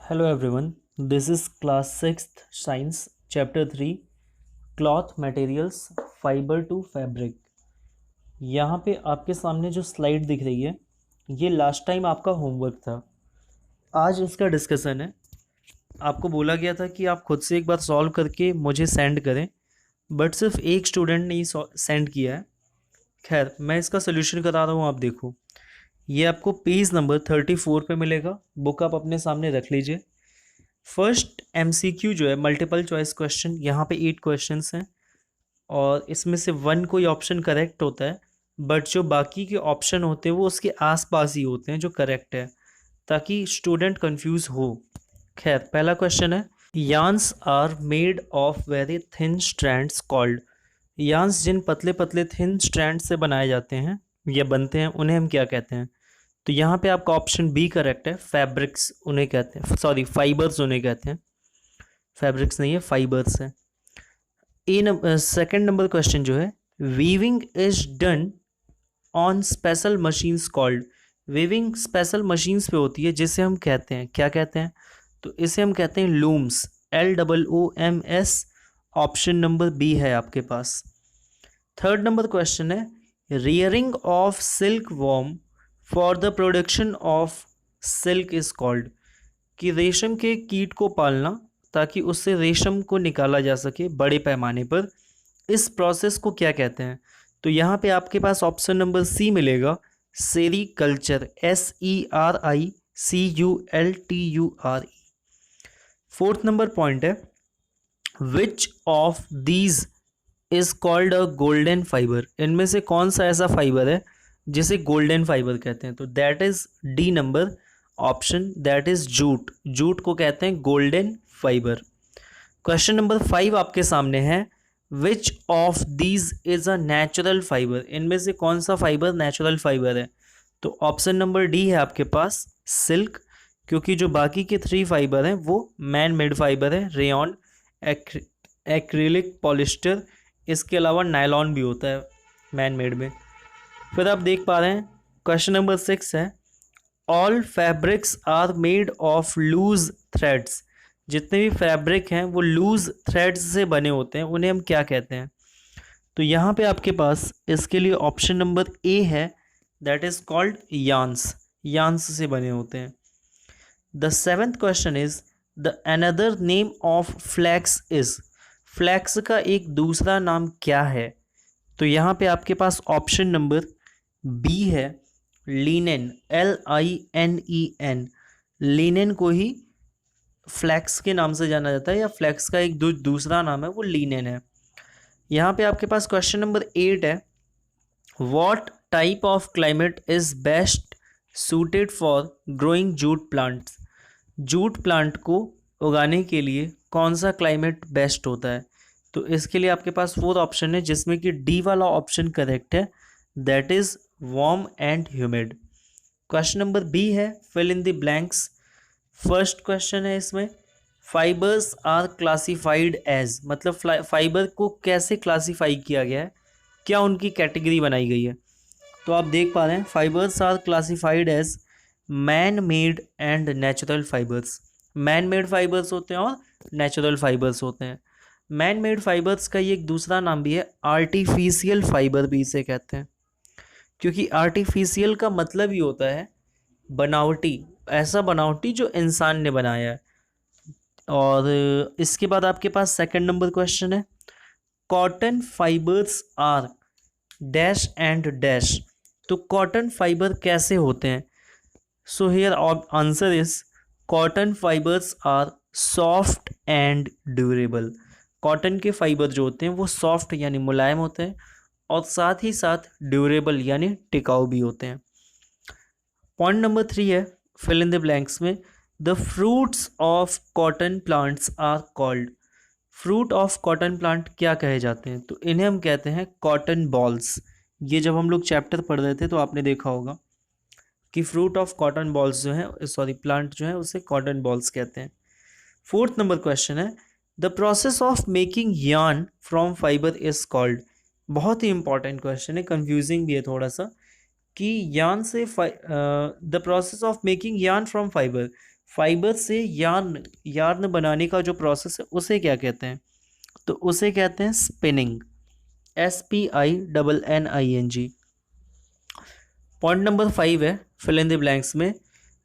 Hello everyone, this is class 6th science chapter 3 cloth materials fiber to fabric। यहाँ पे आपके सामने जो स्लाइड दिख रही है ये लास्ट टाइम आपका होमवर्क था। आज इसका डिस्कशन है। आपको बोला गया था कि आप खुद से एक बार सॉल्व करके मुझे सेंड करें, बट सिर्फ एक स्टूडेंट ने ही सेंड किया है। खैर मैं इसका सोल्यूशन करा रहा हूँ। आप देखो, ये आपको पेज नंबर 34 पे मिलेगा। बुक आप अपने सामने रख लीजिए। फर्स्ट एमसीक्यू जो है मल्टीपल चॉइस क्वेश्चन, यहाँ पे 8 क्वेश्चंस हैं और इसमें से 1 कोई ऑप्शन करेक्ट होता है, बट जो बाकी के ऑप्शन होते हैं वो उसके आसपास ही होते हैं जो करेक्ट है, ताकि स्टूडेंट कंफ्यूज हो। खैर पहला क्वेश्चन है, yarns are made of very thin strands called. Yarns जिन पतले पतले थिन स्ट्रैंड से बनाए जाते हैं या बनते हैं उन्हें हम क्या कहते हैं? तो यहाँ पे आपका ऑप्शन बी करेक्ट है, फैब्रिक्स उन्हें कहते हैं, सॉरी फाइबर्स उन्हें कहते हैं। फैब्रिक्स नहीं है, फाइबर्स है। सेकंड नंबर क्वेश्चन जो है, weaving is done on special machines called. Weaving special machines पे होती है जिसे हम कहते हैं, क्या कहते हैं? तो इसे हम कहते हैं looms, LOOMS। Option number B है आपके पास। थर्ड नंबर क्वेश्चन है, rearing of silk worm for the production of silk is called. कि रेशम के कीट को पालना ताकि उससे रेशम को निकाला जा सके बड़े पैमाने पर, इस प्रोसेस को क्या कहते हैं? तो यहाँ पे आपके पास ऑप्शन नंबर सी मिलेगा, sericulture, SERICULTURE। Fourth number point है, which of these is called a golden fibre. इनमें से कौन सा ऐसा फाइबर है जिसे गोल्डन फाइबर कहते हैं? तो that is D number option, that is jute. Jute को कहते हैं गोल्डन फाइबर। क्वेश्चन नंबर 5 आपके सामने है, which of these is a natural fibre. इनमें से कौन सा फाइबर नेचुरल फाइबर है? तो ऑप्शन नंबर डी है आपके पास, सिल्क। क्योंकि जो बाकी के 3 फाइबर हैं वो मैन मेड फाइबर है, रेयॉन, एक्रिलिक, पॉलिस्टर, इसके अलावा नायलॉन भी होता है मैन मेड में। फिर आप देख पा रहे हैं क्वेश्चन नंबर 6 है, all fabrics are made of loose threads. जितने भी फैब्रिक हैं वो लूज थ्रेड्स से बने होते हैं, उन्हें हम क्या कहते हैं? तो यहाँ पे आपके पास इसके लिए ऑप्शन नंबर ए है, that is called yarns. Yarns से बने होते हैं। The seventh question is, the another name of flax is. Flax का एक दूसरा नाम क्या है? तो यहाँ पे आपके पास ऑप्शन नंबर बी है, लिनेन, LINEN। लिनेन को ही फ्लैक्स के नाम से जाना जाता है, या फ्लैक्स का एक दूसरा नाम है वो लिनेन है। यहाँ पे आपके पास क्वेश्चन नंबर 8 है, what type of climate is best suited for growing jute plants. Jute plant को उगाने के लिए कौन सा क्लाइमेट बेस्ट होता है? तो इसके लिए आपके पास 4 ऑप्शन है, जिसमें कि डी वाला ऑप्शन करेक्ट है, that is warm and humid. Question number B है, fill in the blanks. First question है इसमें, फाइबर्स आर क्लासिफाइड एज, मतलब फाइबर को कैसे क्लासीफाई किया गया है, क्या उनकी कैटेगरी बनाई गई है? तो आप देख पा रहे हैं, fibres are classified as man made and natural fibres. Man made fibres होते हैं और नेचुरल फाइबर्स होते हैं। मैन मेड फाइबर्स का ये एक दूसरा नाम भी है, आर्टिफिशियल फाइबर भी इसे कहते हैं, क्योंकि आर्टिफिशियल का मतलब ही होता है बनावटी, ऐसा बनावटी जो इंसान ने बनाया है। और इसके बाद आपके पास सेकंड नंबर क्वेश्चन है, cotton fibres are dash and dash. तो कॉटन फाइबर कैसे होते हैं? So here answer is, cotton fibres are soft and durable. Cotton के फाइबर जो होते हैं वो सॉफ्ट यानी मुलायम होते हैं, और साथ ही साथ ड्यूरेबल यानी टिकाऊ भी होते हैं। पॉइंट नंबर 3 है, फिल इन द ब्लैंक्स में, the fruits of cotton plants are called. Fruit of cotton plant क्या कहे जाते हैं? तो इन्हें हम कहते हैं कॉटन बॉल्स। ये जब हम लोग चैप्टर पढ़ रहे थे तो आपने देखा होगा कि फ्रूट ऑफ कॉटन बॉल्स जो है, सॉरी प्लांट जो है, उसे कॉटन बॉल्स कहते हैं। फोर्थ नंबर क्वेश्चन है, the process of making yarn from fibre is called. बहुत ही इंपॉर्टेंट क्वेश्चन है, कंफ्यूजिंग भी है थोड़ा सा, कि यार्न से the process of making yarn from fibre, fibre से यार्न यार्न बनाने का जो प्रोसेस है उसे क्या कहते हैं? तो उसे कहते हैं स्पिनिंग, SPINNING। पॉइंट नंबर 5 है फिल इन द ब्लैंक्स में,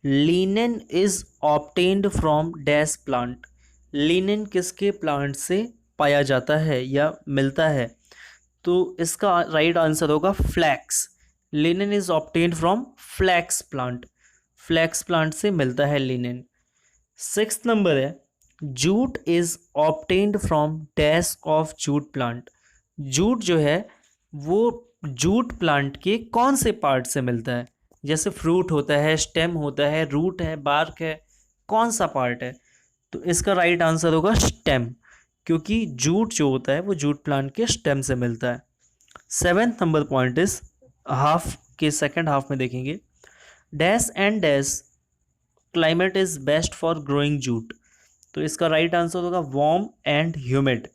linen is obtained from dash plant. Linen किसके प्लांट से पाया जाता है या मिलता है? तो इसका राइट आंसर होगा flax. Linen is obtained from flax plant, flax plant से मिलता है लिनेन। 6th नंबर है, jute is obtained from dash of jute plant. Jute जो है वो जूट प्लांट के कौन से पार्ट से मिलता है? जैसे फ्रूट होता है, स्टेम होता है, रूट है, बार्क है, कौन सा पार्ट है? तो इसका राइट आंसर होगा स्टेम, क्योंकि जूट जो होता है वो जूट प्लांट के स्टेम से मिलता है। 7th number point is half के सेकंड हाफ में देखेंगे, dash and dash climate is best for growing jute. तो इसका राइट आंसर होगा वार्म एंड ह्यूमिड।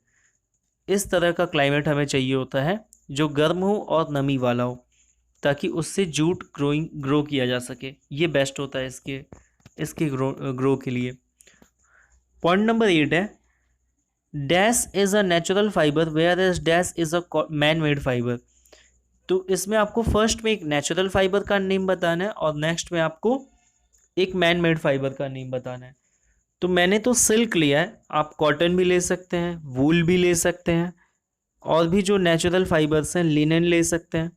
इस तरह का क्लाइमेट हमें चाहिए होता है जो गर्म हो और नमी वाला हो, ताकि उससे जूट ग्रो किया जा सके। ये बेस्ट होता है इसके ग्रो के लिए। पॉइंट नंबर 8 है, dash is a natural fibre whereas dash is a man made fibre. तो इसमें आपको फर्स्ट में एक नेचुरल फाइबर का नेम बताना है और नेक्स्ट में आपको एक मैन मेड फाइबर का नेम बताना है। तो मैंने तो सिल्क लिया है, आप कॉटन भी ले सकते हैं, वूल भी ले सकते हैं, और भी जो नेचुरल फाइबर्स हैं लिनन ले सकते हैं।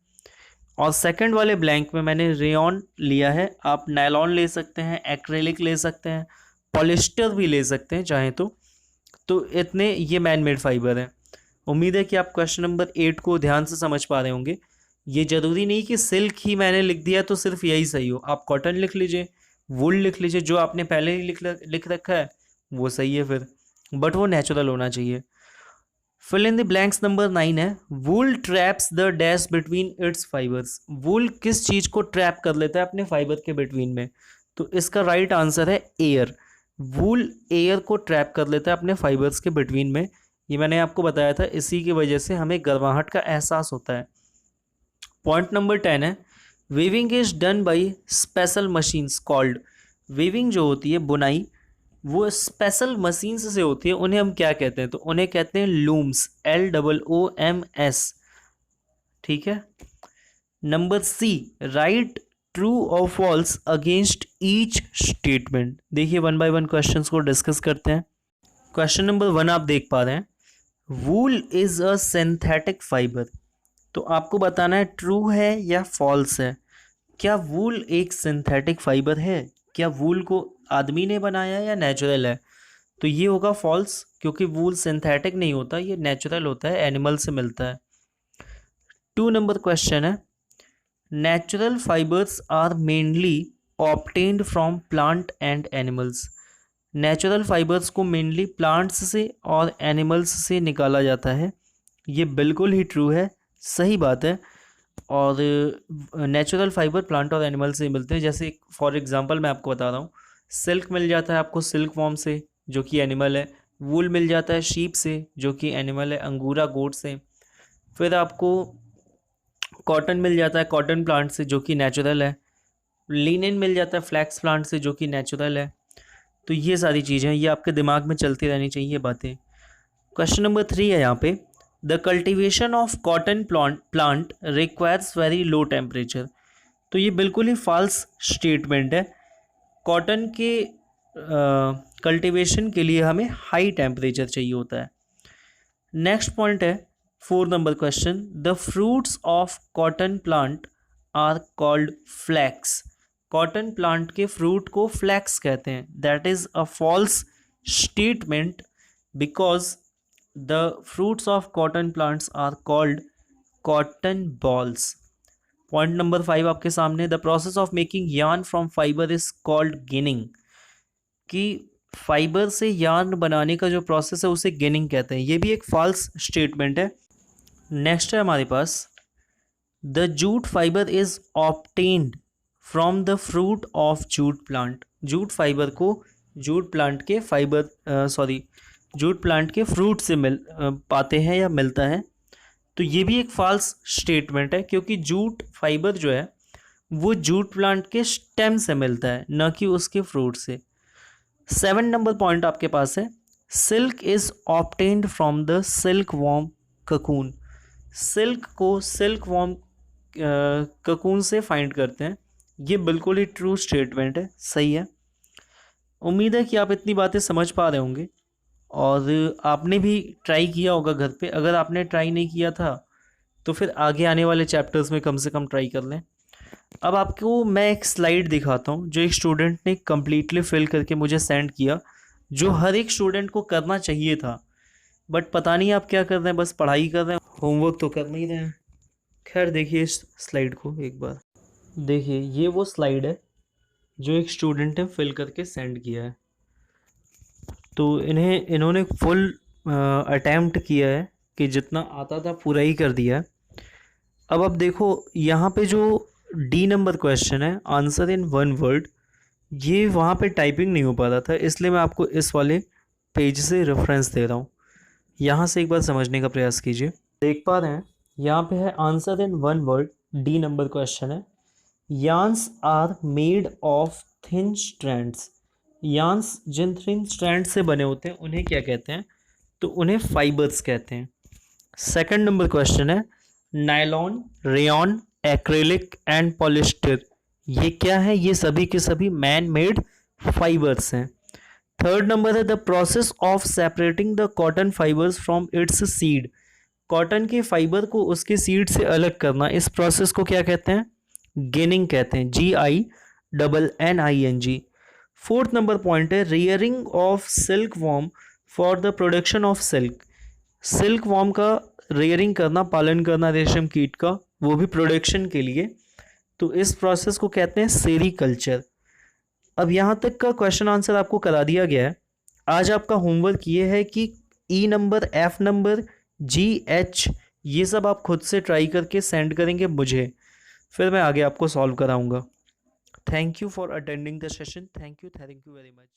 और सेकंड वाले ब्लैंक में मैंने रेयॉन लिया है, आप नायलॉन ले सकते हैं, एक्रेलिक ले सकते हैं, पॉलिस्टर भी ले सकते हैं चाहें तो इतने ये मैन मेड फाइबर हैं। उम्मीद है कि आप क्वेश्चन नंबर 8 को ध्यान से समझ पा रहे होंगे। ये ज़रूरी नहीं कि सिल्क ही मैंने लिख दिया तो सिर्फ यही सही हो, आप कॉटन लिख लीजिए, वुल लिख लीजिए, जो आपने पहले ही लिख रखा है वो सही है फिर, बट वो नेचुरल होना चाहिए। Fill in the blanks number 9 है, wool traps the dash between its fibres. Wool किस चीज को ट्रैप कर लेता है अपने फाइबर के बिटवीन में? तो इसका राइट आंसर है एयर। वुल एयर को ट्रैप कर लेता है अपने फाइबर्स के बिटवीन में। ये मैंने आपको बताया था, इसी की वजह से हमें गर्माहट का एहसास होता है। पॉइंट नंबर 10 है, weaving is done by special machines called. Weaving जो होती है बुनाई, वो स्पेशल मशीन्स से होती है, उन्हें हम क्या कहते हैं? तो उन्हें कहते हैं लूम्स, LOOMS। ठीक है। नंबर सी, राइट ट्रू और फॉल्स अगेंस्ट ईच स्टेटमेंट। देखिए वन बाय वन क्वेश्चंस को डिस्कस करते हैं। क्वेश्चन नंबर 1 आप देख पा रहे हैं, वूल इज अ सिंथेटिक फाइबर। तो आपको बताना है ट्रू है या फॉल्स है। क्या वूल एक सिंथेटिक फाइबर है? क्या वूल को आदमी ने बनाया या नेचुरल है? तो ये होगा फॉल्स, क्योंकि वूल सिंथेटिक नहीं होता, ये नेचुरल होता है, एनिमल से मिलता है। 2 नंबर क्वेश्चन है, natural fibres are mainly obtained from plant and animals. Natural fibres को मेनली प्लांट्स से और एनिमल्स से निकाला जाता है। ये बिल्कुल ही ट्रू है, सही बात है। और नेचुरल फाइबर प्लांट और एनिमल से मिलते हैं। जैसे फॉर एग्जांपल मैं आपको बता रहा हूँ, सिल्क मिल जाता है आपको सिल्क वॉर्म से, जो कि एनिमल है। वूल मिल जाता है शीप से, जो कि एनिमल है, अंगूरा गोट से। फिर आपको कॉटन मिल जाता है कॉटन प्लांट से, जो कि नेचुरल है। लिनेन मिल जाता है फ्लैक्स प्लांट से, जो कि नेचुरल है। तो ये सारी चीज़ें ये आपके दिमाग में चलती रहनी चाहिए बातें। क्वेश्चन नंबर 3 है यहाँ पे, the cultivation of cotton plant requires very low temperature. तो ये बिल्कुल ही फॉल्स स्टेटमेंट है। कॉटन के कल्टिवेशन के लिए हमें हाई टेम्परेचर चाहिए होता है। नेक्स्ट पॉइंट है 4 number question, the fruits of cotton plant are called flax. Cotton plant के फ्रूट को फ्लैक्स कहते हैं। That is a false statement because the fruits of cotton plants are called cotton balls. Point number 5 आपके सामने, the process of making yarn from fiber is called ginning। कि fibre से yarn बनाने का जो प्रोसेस है उसे गिनिंग कहते हैं। ये भी एक फॉल्स स्टेटमेंट है। नेक्स्ट है हमारे पास, the jute fibre is obtained from the fruit of jute plant. Jute fibre को जूट प्लांट के जूट प्लांट के फ्रूट से पाते हैं या मिलता है। तो ये भी एक फॉल्स स्टेटमेंट है, क्योंकि जूट फाइबर जो है वो जूट प्लांट के स्टेम से मिलता है, न कि उसके फ्रूट से। 7 नंबर पॉइंट आपके पास है, silk is obtained from the silk worm cocoon. Silk को सिल्क वॉर्म ककून से फाइंड करते हैं। ये बिल्कुल ही ट्रू स्टेटमेंट है, सही है। उम्मीद है कि आप इतनी बातें समझ पा रहे होंगे और आपने भी ट्राई किया होगा घर पे। अगर आपने ट्राई नहीं किया था तो फिर आगे आने वाले चैप्टर्स में कम से कम ट्राई कर लें। अब आपको मैं एक स्लाइड दिखाता हूँ जो एक स्टूडेंट ने कम्प्लीटली फिल करके मुझे सेंड किया, जो हर एक स्टूडेंट को करना चाहिए था, बट पता नहीं आप क्या कर रहे हैं, बस पढ़ाई कर रहे हैं, होमवर्क तो कर नहीं रहे हैं। खैर देखिए इस स्लाइड को एक बार देखिए, ये वो स्लाइड है जो एक स्टूडेंट ने फिल करके सेंड किया है। तो इन्होंने फुल अटैम्प्ट किया है कि जितना आता था पूरा ही कर दिया है। अब देखो यहाँ पे जो डी नंबर क्वेश्चन है, आंसर इन वन वर्ड, ये वहाँ पे टाइपिंग नहीं हो पा रहा था, इसलिए मैं आपको इस वाले पेज से रेफरेंस दे रहा हूँ। यहाँ से एक बार समझने का प्रयास कीजिए। देख पा रहे हैं यहाँ पे है answer in one word, D number question है। Yarns are made of thin strands. Yarns जिन थिन स्ट्रैंड से बने होते हैं उन्हें क्या कहते हैं? तो उन्हें फाइबर्स कहते हैं। सेकंड नंबर क्वेश्चन है, nylon, rayon, acrylic and polyester, ये क्या है? ये सभी के सभी मैन मेड फाइबर्स हैं। थर्ड नंबर है, the process of separating the cotton fibres from its seed. Cotton के फाइबर को उसके सीड से अलग करना, इस प्रोसेस को क्या कहते हैं? गिनिंग कहते हैं, GINNING। फोर्थ नंबर पॉइंट है, rearing of silk worm for the production of silk. Silk worm का रेयरिंग करना, पालन करना रेशम कीट का, वो भी प्रोडक्शन के लिए, तो इस प्रोसेस को कहते हैं सेरीकल्चर। अब यहाँ तक का क्वेश्चन आंसर आपको करा दिया गया है। आज आपका होमवर्क ये है कि E number, F number, GH, ये सब आप खुद से ट्राई करके सेंड करेंगे मुझे, फिर मैं आगे आपको सॉल्व कराऊंगा। Thank you for attending the session. Thank you very much.